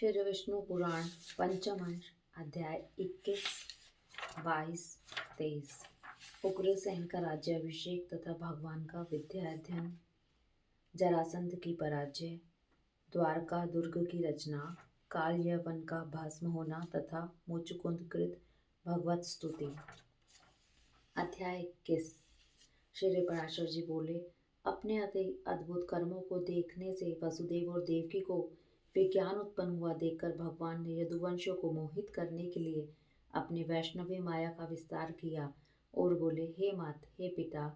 श्री विष्णु पुराण पंचम अंश अध्याय 21, 22, 23। उग्रसेन का राज्याभिषेक तथा भगवान का विद्याध्ययन, जरासंध की पराजय, द्वारका दुर्ग की रचना, काल यवन का भस्म होना तथा मुचुकुंद कृत भगवत स्तुति। अध्याय 21। श्री पराशर जी बोले, अपने अति अद्भुत कर्मों को देखने से वसुदेव और देवकी को विज्ञान उत्पन्न हुआ देखकर भगवान ने यदुवंशियों को मोहित करने के लिए अपनी वैष्णवी माया का विस्तार किया और बोले, हे मात, हे पिता,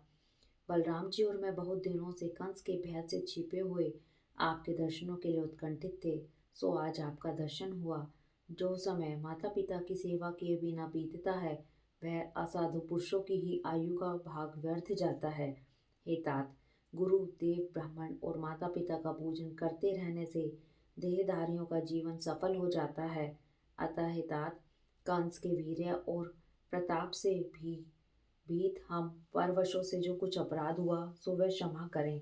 बलराम जी और मैं बहुत दिनों से कंस के भय से छिपे हुए आपके दर्शनों के लिए उत्कंठित थे। सो आज आपका दर्शन हुआ। जो समय माता पिता की सेवा किए बिना बीतता है, वह असाधु पुरुषों की ही आयु का भाग व्यर्थ जाता है। हे तात, गुरु, देव, ब्राह्मण और माता पिता का पूजन करते रहने से देहधारियों का जीवन सफल हो जाता है। अतः हे तात, कंस के वीर्य और प्रताप से भी भीत हम परवशों से जो कुछ अपराध हुआ सो वह क्षमा करें।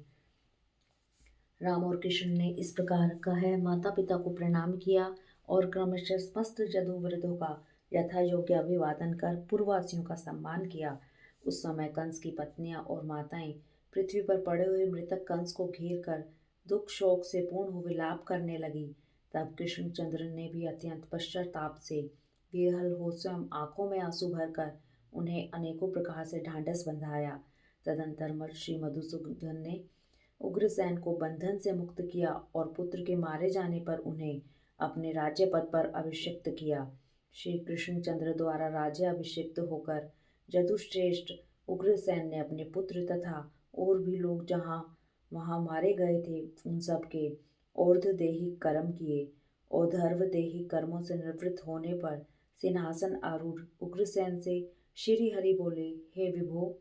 राम और कृष्ण ने इस प्रकार कह माता पिता को प्रणाम किया और क्रमशः समस्त यदुवृद्धों का यथा योग्य अभिवादन कर पूर्ववासियों का सम्मान किया। उस समय कंस की पत्नियां और माताएं पृथ्वी पर पड़े हुए मृतक कंस को घेर कर दुख शोक से पूर्ण विलाप करने लगी। तब कृष्णचंद्र ने भी अत्यंत पश्चाताप से बेहल हो स्वयं आंखों में आंसू भरकर उन्हें अनेकों प्रकार से ढांढस बंधाया। तदंतर महर्षि मधुसूदन ने उग्रसेन को बंधन से मुक्त किया और पुत्र के मारे जाने पर उन्हें अपने राज्य पद पर अभिषिक्त किया। श्री कृष्णचंद्र द्वारा राज्य अभिषिक्त होकर यदुश्रेष्ठ उग्रसेन ने अपने पुत्र तथा और भी लोग जहाँ वहाँ मारे गए थे उन सब के और्ध्वदेहिक कर्म किए। और्ध्वदेहिक कर्मों से निवृत्त होने पर सिंहासन आरूढ़ उग्रसेन से श्री हरि बोले, हे विभो,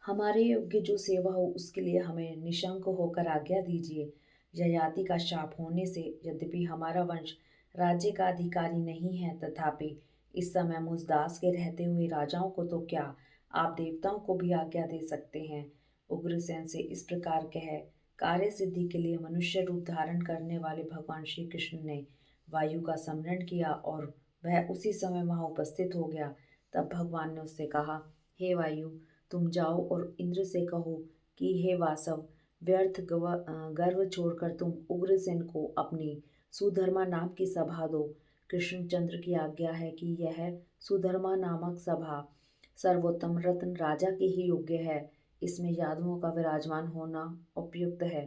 हमारे योग्य जो सेवा हो उसके लिए हमें निशंक होकर आज्ञा दीजिए। ययाति का शाप होने से यद्यपि हमारा वंश राज्य का अधिकारी नहीं है, तथापि इस समय मुझ दास के रहते हुए राजाओं को तो क्या, आप देवताओं को भी आज्ञा दे सकते हैं। उग्रसेन से इस प्रकार कह कार्य सिद्धि के लिए मनुष्य रूप धारण करने वाले भगवान श्री कृष्ण ने वायु का स्मरण किया और वह उसी समय वहां उपस्थित हो गया। तब भगवान ने उससे कहा, हे वायु, तुम जाओ और इंद्र से कहो कि हे वासव, व्यर्थ गर्व छोड़कर तुम उग्रसेन को अपनी सुधर्मा नाम की सभा दो। कृष्णचंद्र की आज्ञा है कि यह सुधर्मा नामक सभा सर्वोत्तम रत्न राजा के ही योग्य है। इसमें यादवों का विराजमान होना उपयुक्त है।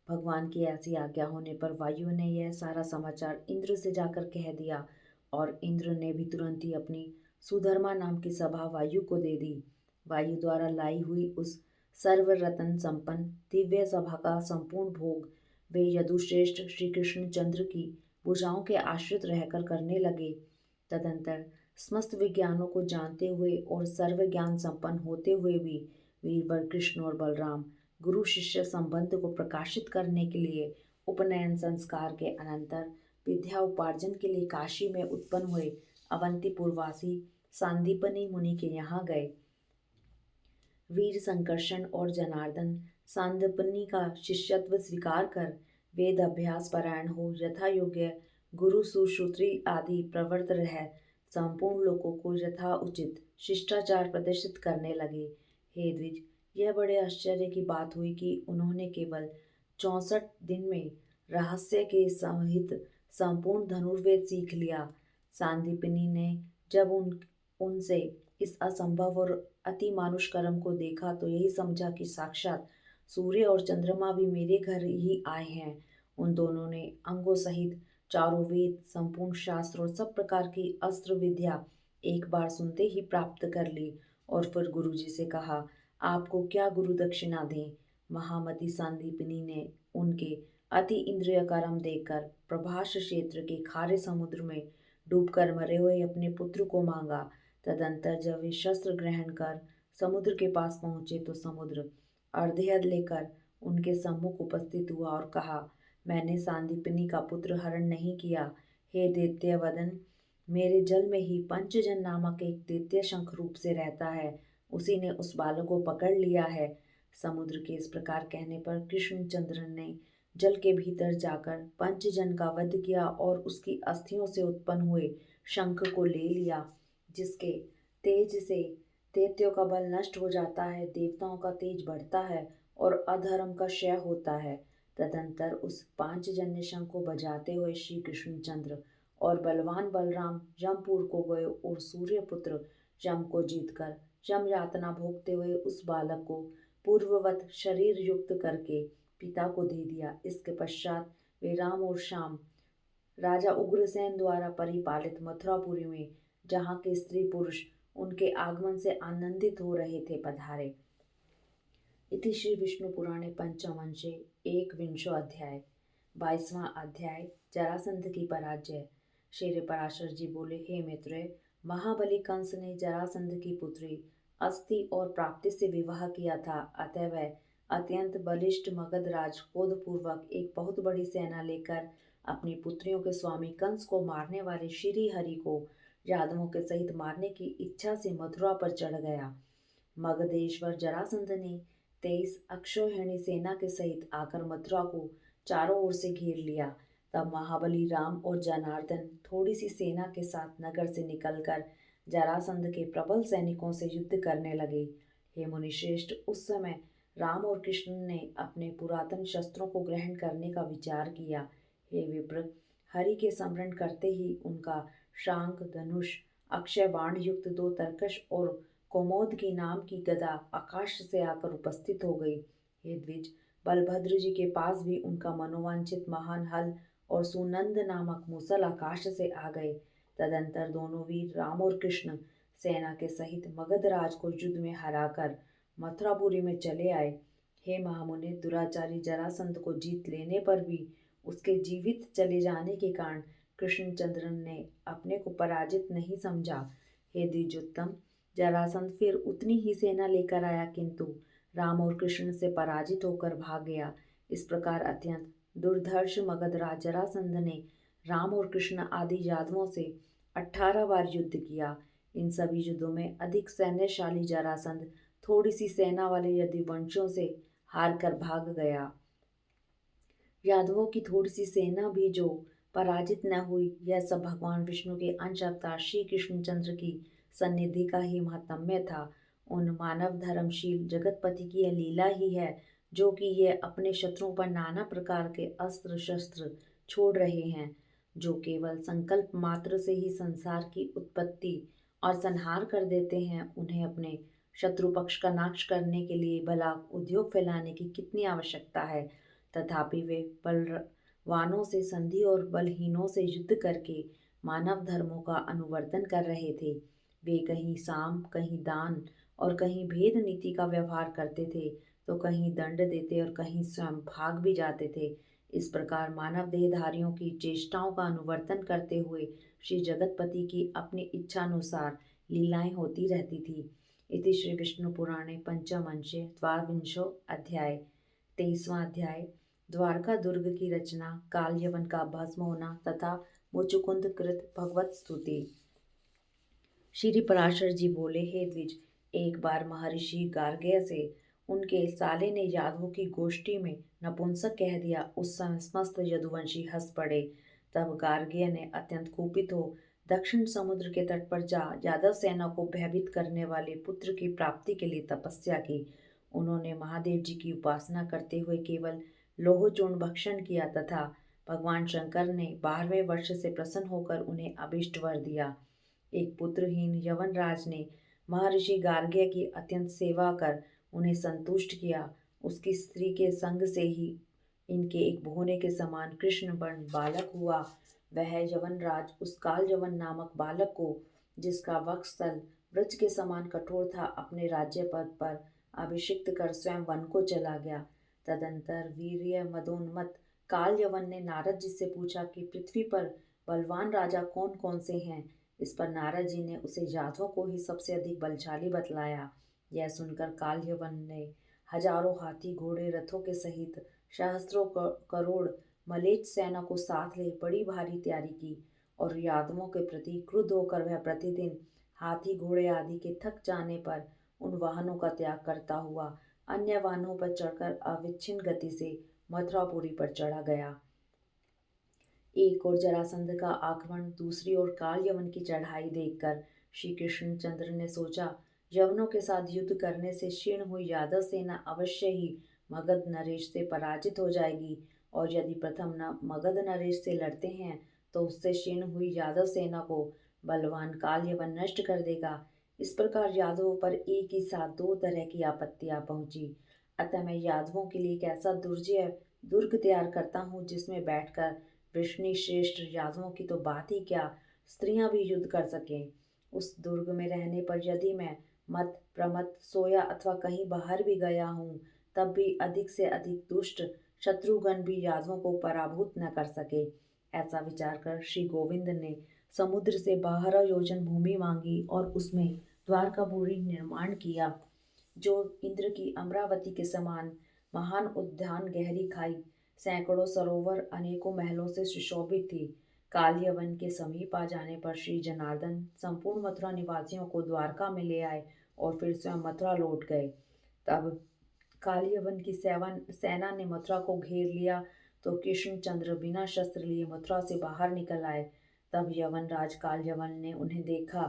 भगवान की ऐसी आज्ञा होने पर वायु ने यह सारा समाचार इंद्र से जाकर कह दिया और इंद्र ने भी तुरंत ही अपनी सुधर्मा नाम की सभा वायु को दे दी। वायु द्वारा लाई हुई उस सर्वरत्न संपन्न दिव्य सभा का संपूर्ण भोग वे यदुश्रेष्ठ श्री कृष्णचंद्र की भुजाओं के आश्रित रहकर करने लगे। तदंतर समस्त विज्ञानों को जानते हुए और सर्व ज्ञान संपन्न होते हुए भी वीरवर कृष्ण और बलराम गुरु शिष्य संबंध को प्रकाशित करने के लिए उपनयन संस्कार के अनंतर विद्या उपार्जन के लिए काशी में उत्पन्न हुए अवंतीपुरवासी सांदीपनि मुनि के यहाँ गए। वीर संकर्षण और जनार्दन सांदीपनि का शिष्यत्व स्वीकार कर वेद अभ्यास परायण हो यथा योग्य गुरु सुश्रुति आदि प्रवर्त रह संपूर्ण लोगों को यथा उचित शिष्टाचार प्रदर्शित करने लगे। हे द्विज, यह बड़े आश्चर्य की बात हुई कि उन्होंने केवल 64 दिन में रहस्य के सहित संपूर्ण धनुर्वेद सीख लिया। सांदीपनि ने जब उनसे इस असंभव और अति मानुष कर्म को देखा तो यही समझा कि साक्षात सूर्य और चंद्रमा भी मेरे घर ही आए हैं। उन दोनों ने अंगों सहित चारों वेद, संपूर्ण शास्त्र और सब प्रकार की अस्त्र विद्या एक बार सुनते ही प्राप्त कर ली और फिर गुरुजी से कहा, आपको क्या गुरु दक्षिणा दें। महामती सांदीपनि ने उनके अति इंद्रिय कर्म देखकर प्रभास क्षेत्र के खारे समुद्र में डूबकर मरे हुए अपने पुत्र को मांगा। तदंतर जब वे शस्त्र ग्रहण कर समुद्र के पास पहुंचे तो समुद्र अर्धयद लेकर उनके सम्मुख उपस्थित हुआ और कहा, मैंने सांदीपनि का पुत्र हरण नहीं किया। हे दैत्यवदन, मेरे जल में ही पंचजन नामक एक दैत्य शंख रूप से रहता है, उसी ने उस बालक को पकड़ लिया है। समुद्र के इस प्रकार कहने पर कृष्णचंद्र ने जल के भीतर जाकर पंचजन का वध किया और उसकी अस्थियों से उत्पन्न हुए शंख को ले लिया, जिसके तेज से दैत्यों का बल नष्ट हो जाता है, देवताओं का तेज बढ़ता है और अधर्म का क्षय होता है। तदंतर उस पांचजन्य शंख को बजाते हुए श्री कृष्णचंद्र और बलवान बलराम यमपुर को गए और सूर्यपुत्र यम को जीतकर यम यातना भोगते हुए उस बालक को पूर्ववत शरीर युक्त करके पिता को दे दिया। इसके पश्चात वे राम और श्याम राजा उग्रसेन द्वारा परिपालित मथुरापुरी में, जहाँ के स्त्री पुरुष उनके आगमन से आनंदित हो रहे थे, पधारे। इति श्री विष्णु पुराणे पंचमंशे एकविंशो अध्याय। 22वां अध्याय जरासंध की पराजय। श्री पराशर जी बोले, हे मित्र, महाबली कंस ने जरासंध की पुत्री अस्थि और प्राप्ति से विवाह किया था, अतः वह अत्यंत बलिष्ठ मगधराज क्रोधपूर्वक एक बहुत बड़ी सेना लेकर अपनी पुत्रियों के स्वामी कंस को मारने वाले श्री हरि को यादवों के सहित मारने की इच्छा से मथुरा पर चढ़ गया। मगधेश्वर जरासंध ने 23 अक्षौहिणी सेना के सहित आकर मथुरा को चारों ओर से घेर लिया। तब महाबली राम और जनार्दन थोड़ी सी सेना के साथ नगर से निकलकर जरासंध के प्रबल सैनिकों से युद्ध करने लगे। हे मुनिश्रेष्ठ, उस समय राम और कृष्ण ने अपने पुरातन शस्त्रों को ग्रहण करने का विचार किया। हे विप्र, हरि के स्मरण करते ही उनका शांख धनुष अक्षय बाण युक्त 2 तरकश और कोमोद की नाम की गदा आकाश से आकर उपस्थित हो गई। हे द्विज, बलभद्र जी के पास भी उनका मनोवांछित महान हल और सुनंद नामक मूसल आकाश से आ गए। तदंतर दोनों वीर राम और कृष्ण सेना के सहित मगधराज को युद्ध में हराकर मथुरापुरी में चले आए। हे महामुनि, दुराचारी जरासंध को जीत लेने पर भी उसके जीवित चले जाने के कारण कृष्णचंद्र ने अपने को पराजित नहीं समझा। हे द्विजोत्तम, जरासंध फिर उतनी ही सेना लेकर आया, किंतु राम और कृष्ण से पराजित होकर भाग गया। इस प्रकार अत्यंत दुर्धर्ष मगधराज जरासंध ने राम और कृष्ण आदि यादवों से 18 बार युद्ध किया। इन सभी युद्धों में अधिक सैन्यशाली जरासंध थोड़ी सी सेना वाले यदुवंशियों से हार कर भाग गया। यादवों की थोड़ी सी सेना भी जो पराजित न हुई, यह सब भगवान विष्णु के अंश अवतार श्री कृष्णचंद्र की सन्निधि का ही महात्म्य था। उन मानव धर्मशील जगतपति की यह लीला ही है, जो कि ये अपने शत्रुओं पर नाना प्रकार के अस्त्र शस्त्र छोड़ रहे हैं, जो केवल संकल्प मात्र से ही संसार की उत्पत्ति और संहार कर देते हैं। उन्हें अपने शत्रु पक्ष का नाश करने के लिए भला उद्योग फैलाने की कितनी आवश्यकता है, तथापि वे बलवानों से संधि और बलहीनों से युद्ध करके मानव धर्मों का अनुवर्तन कर रहे थे। वे कहीं साम, कहीं दान और कहीं भेद नीति का व्यवहार करते थे, तो कहीं दंड देते और कहीं स्वयं भाग भी जाते थे। इस प्रकार मानव देहधारियों की चेष्टाओं का अनुवर्तन करते हुए श्री जगतपति की अपनी इच्छानुसार लीलाएं होती रहती थी। इति श्री विष्णु पुराणे पंचमंशे द्वाविंशो अध्याय। 23वां अध्याय द्वारका दुर्ग की रचना, काल यवन का भस्म होना तथा मुचुकुंद कृत भगवत स्तुति। श्री पराशर जी बोले, हे द्विज, एक बार महर्षि गार्ग्य से उनके साले ने यादवों की गोष्ठी में नपुंसक कह दिया। उस समय समस्त यदुवंशी हंस पड़े। तब गार्ग्य ने अत्यंत कुपित हो दक्षिण समुद्र के तट पर जा यादव सेना को भयभीत करने वाले पुत्र की प्राप्ति के लिए तपस्या की। उन्होंने महादेव जी की उपासना करते हुए केवल लोहचूर्ण भक्षण किया तथा भगवान शंकर ने 12वें वर्ष से प्रसन्न होकर उन्हें अभीष्ट वर दिया। एक पुत्रहीन यवनराज ने महर्षि गार्ग्य की अत्यंत सेवा कर उन्हें संतुष्ट किया। उसकी स्त्री के संग से ही इनके एक भोने के समान कृष्ण वर्ण बालक हुआ। वह यवनराज उस काल यवन नामक बालक को, जिसका वक्षस्थल वृक्ष के समान कठोर था, अपने राज्य पद पर अभिषिक्त कर स्वयं वन को चला गया। तदंतर वीर्य मदोन्मत्त काल यवन ने नारद जी से पूछा कि पृथ्वी पर बलवान राजा कौन कौन से हैं। इस पर नारद जी ने उसे यादवों को ही सबसे अधिक बलशाली बतलाया। यह सुनकर काल यवन ने हजारों हाथी घोड़े रथों के सहित सहस्त्रों करोड़ मलेच्छ सेना को साथ ले बड़ी भारी तैयारी की और यादवों के प्रति क्रुद्ध होकर वह प्रतिदिन हाथी घोड़े आदि के थक जाने पर उन वाहनों का त्याग करता हुआ अन्य वाहनों पर चढ़कर अविच्छिन्न गति से मथुरापुरी पर चढ़ा गया। एक ओर जरासंध का आक्रमण, दूसरी ओर काल यवन की चढ़ाई देखकर श्री कृष्णचंद्र ने सोचा, यवनों के साथ युद्ध करने से क्षीण हुई यादव सेना अवश्य ही मगध नरेश से पराजित हो जाएगी, और यदि प्रथम न मगध नरेश से लड़ते हैं तो उससे क्षीण हुई यादव सेना को बलवान काल यवन नष्ट कर देगा। इस प्रकार यादवों पर एक ही साथ दो तरह की आपत्तियां पहुंची। अतः मैं यादवों के लिए एक ऐसा दुर्जय दुर्ग तैयार करता हूँ जिसमें बैठकर वृष्णि श्रेष्ठ यादवों की तो बात ही क्या, स्त्रियां भी युद्ध कर सकें। उस दुर्ग में रहने पर यदि मैं मत प्रमत सोया अथवा कहीं बाहर भी गया हूँ, तब भी अधिक से अधिक दुष्ट शत्रुगण भी यादवों को पराभूत न कर सके। ऐसा विचार कर श्री गोविंद ने समुद्र से 12 योजन भूमि मांगी और उसमें द्वारकापुरी निर्माण किया, जो इंद्र की अमरावती के समान महान उद्यान, गहरी खाई, सैकड़ों सरोवर, अनेकों महलों से सुशोभित थी। काल यवन के समीप आ जाने पर श्री जनार्दन संपूर्ण मथुरा निवासियों को द्वारका में ले आए और फिर स्वयं मथुरा लौट गए। तब काल यवन की सेना ने मथुरा को घेर लिया तो कृष्णचंद्र बिना शस्त्र लिए मथुरा से बाहर निकल आए। तब यवन राज काल यवन ने उन्हें देखा।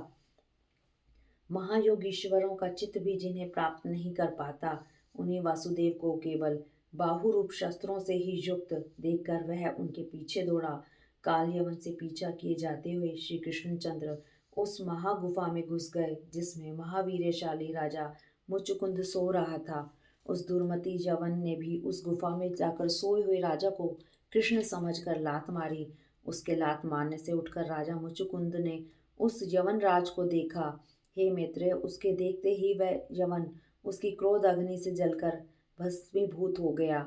महायोगीश्वरों का चित्त भी जिन्हें प्राप्त नहीं कर पाता, उन्हीं वासुदेव को केवल बाहुरूप शस्त्रों से ही युक्त देखकर वह उनके पीछे दौड़ा। काल यवन से पीछा किए जाते हुए श्री कृष्णचंद्र उस महागुफा में घुस गए जिसमें महावीरशाली राजा मुचुकुंद सो रहा था। उस दुर्मति यवन ने भी उस गुफा में जाकर सोए हुए राजा को कृष्ण समझकर लात मारी। उसके लात मारने से उठकर राजा मुचुकुंद ने उस यवन राज को देखा। हे मित्र, उसके देखते ही वह यवन उसकी क्रोध अग्नि से जलकर भस्मीभूत हो गया।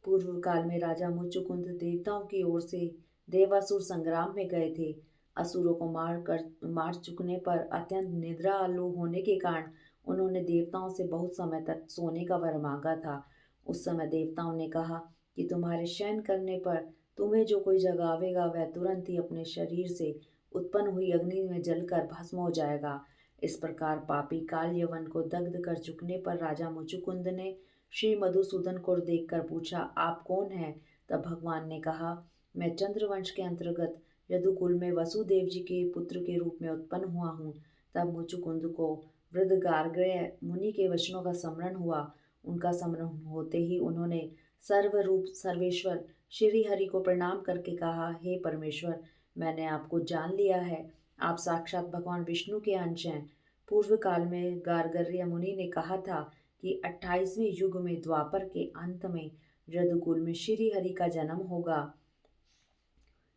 पूर्व काल में राजा मुचुकुंद देवताओं की ओर से देवासुर संग्राम में गए थे। असुरों को मार चुकने पर अत्यंत निद्रा आलू होने के कारण उन्होंने देवताओं से बहुत समय तक सोने का वर मांगा था। उस समय देवताओं ने कहा कि तुम्हारे शयन करने पर तुम्हें जो कोई जगावेगा वह तुरंत ही अपने शरीर से उत्पन्न हुई अग्नि में जलकर भस्म हो जाएगा। इस प्रकार पापी काल यवन को दग्ध कर चुकने पर राजा मुचुकुंद ने श्री मधुसूदन को देखकर पूछा, आप कौन हैं? तब भगवान ने कहा, मैं चंद्रवंश के अंतर्गत यदुकुल में वसुदेव जी के पुत्र के रूप में उत्पन्न हुआ हूँ। तब मुचुकुंद को वृद्ध गार्गेय मुनि के वचनों का स्मरण हुआ। उनका स्मरण होते ही उन्होंने सर्वरूप सर्वेश्वर श्री हरि को प्रणाम करके कहा, हे परमेश्वर, मैंने आपको जान लिया है। आप साक्षात भगवान विष्णु के अंश हैं। पूर्व काल में गार्गर्य मुनि ने कहा था कि 28वें युग में द्वापर के अंत में यदुकुल में श्री हरि का जन्म होगा।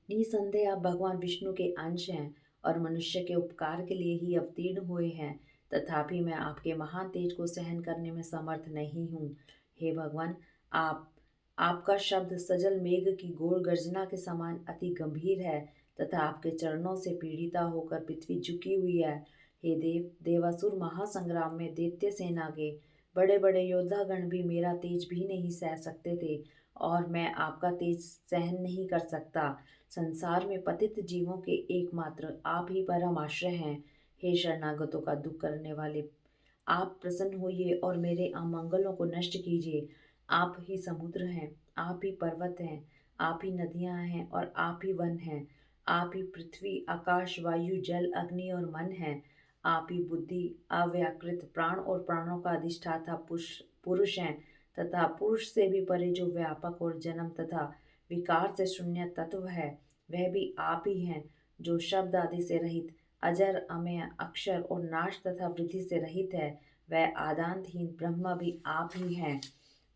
निसंदेह आप भगवान विष्णु के अंश हैं और मनुष्य के उपकार के लिए ही अवतीर्ण हुए हैं, तथापि मैं आपके महान तेज को सहन करने में समर्थ नहीं हूँ। हे भगवान, आपका शब्द सजल मेघ की घोर गर्जना के समान अति गंभीर है तथा आपके चरणों से पीड़िता होकर पृथ्वी झुकी हुई है। हे देव, देवासुर महासंग्राम में दैत्य सेना के बड़े बड़े योद्धागण भी मेरा तेज भी नहीं सह सकते थे और मैं आपका तेज सहन नहीं कर सकता। संसार में पतित जीवों के एकमात्र आप ही परम आश्रय हैं। हे शरणागतों का दुख करने वाले, आप प्रसन्न होइए और मेरे अमंगलों को नष्ट कीजिए। आप ही समुद्र हैं, आप ही पर्वत हैं, आप ही नदियां हैं और आप ही वन हैं। आप ही पृथ्वी, आकाश, वायु, जल, अग्नि और मन हैं। आप ही बुद्धि, अव्याकृत प्राण और प्राणों का अधिष्ठाता पुरुष हैं तथा पुरुष से भी परे जो व्यापक और जन्म तथा विकार से शून्य तत्व है, वह भी आप ही हैं। जो शब्द आदि से रहित, अजर, अमेय, अक्षर और नाश तथा वृद्धि से रहित है, वह आदांतहीन ब्रह्म भी आप ही हैं।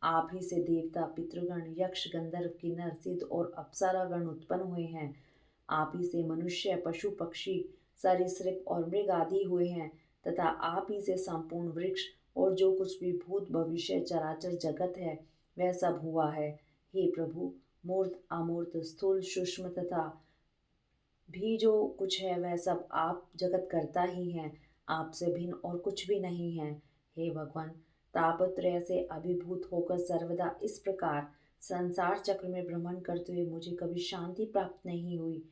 आप ही से देवता, पितृगण, यक्ष, गंधर्व, किन्नर, सिद्ध और अप्सरागण उत्पन्न हुए हैं। आप ही से मनुष्य, पशु, पक्षी, सरीसृप और मृग आदि हुए हैं तथा आप ही से संपूर्ण वृक्ष और जो कुछ भी भूत भविष्य चराचर जगत है वह सब हुआ है। हे प्रभु, मूर्त, अमूर्त, स्थूल, सूक्ष्म तथा भी जो कुछ है वह सब आप जगत करता ही हैं। आपसे भिन्न और कुछ भी नहीं है। हे भगवान, तापत्रय से अभिभूत होकर सर्वदा इस प्रकार संसार चक्र में भ्रमण करते हुए मुझे कभी शांति प्राप्त नहीं हुई।